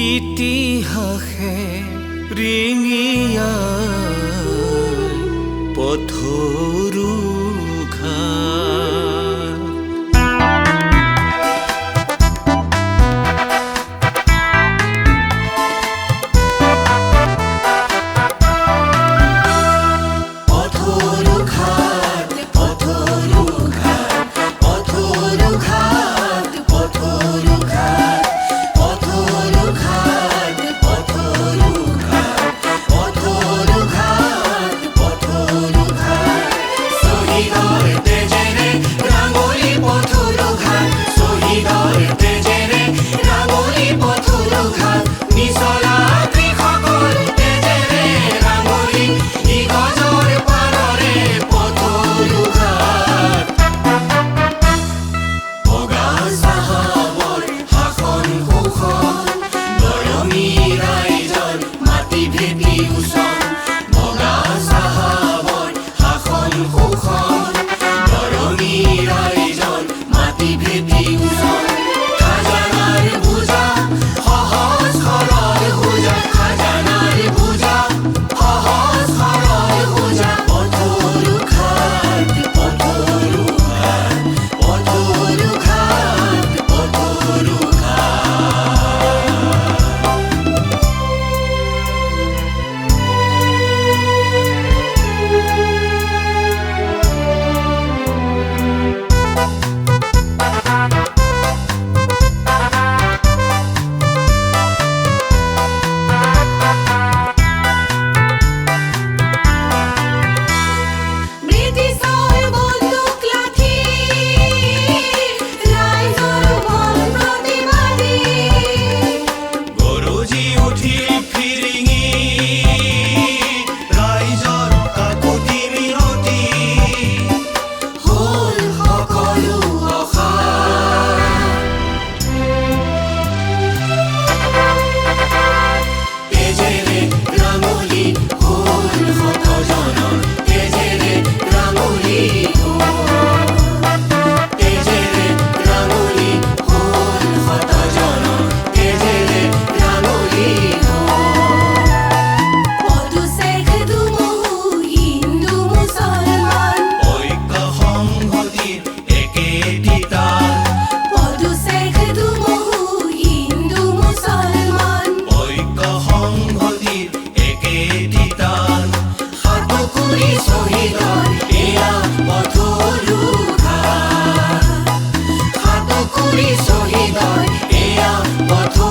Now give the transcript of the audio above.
ইতিহাসে ৰিঙিয়াই পথৰু ঘাট পথৰু ঘাট পথৰু ঘাট পথৰু ঘাট পথৰু ঘাট পথৰু ঘাট পথৰু ঘাট পথৰু ঘাট পথৰু ঘাট শহীদৰ তেজেৰে ৰাঙলী পথৰু ঘাট শহীদৰ তেজেৰে ৰাঙলী পথৰু ঘাট নিচলা কৃষকৰ তেজেৰে ৰাঙলী ইগজৰ পাৰৰে পথৰু ঘাট বগা চাহাবৰ শাসন শোষণ দৰমী ৰাইজৰ মাটি ভেটি উচন বগা চাহাবৰ শাসন শোষণ দৰমী ৰাইজৰ মাটি ভেটি উচন খাজানাৰ বোজা সহজ সৰল হোজা খাজানাৰ বোজা সহজ সৰল হোজা পথৰু ঘাট পথৰু ঘাট পথৰু ঘাট পথৰু ব্ৰিটিছৰ বন্দুক লাঠি ৰাইজৰ মন প্ৰতিবাদী গৰজি উঠিল ফিৰিঙি ৰাইজৰ কাকুতি মিনতি হ'ল সকলো অসাৰ তেজেৰে ৰাঙলী হ'ল শতজনৰ তেজেৰে ৰাঙলী হ'ল তেজেৰে ৰাঙলী হ'ল শতজনৰ তেজেৰে ৰাঙলী হ'ল পদু শেখ দুমুহু হিন্দু মুছলমান ঐক্য সংহতিৰ একেটি তাল পদু শেখ দুমুহু হিন্দু মুছলমান ঐক্য সংহতিৰ একেটি তাল সাতকুৰি শহীদৰ এয়া পথৰু ঘাট সাতকুৰি শহীদৰ এয়া পথৰু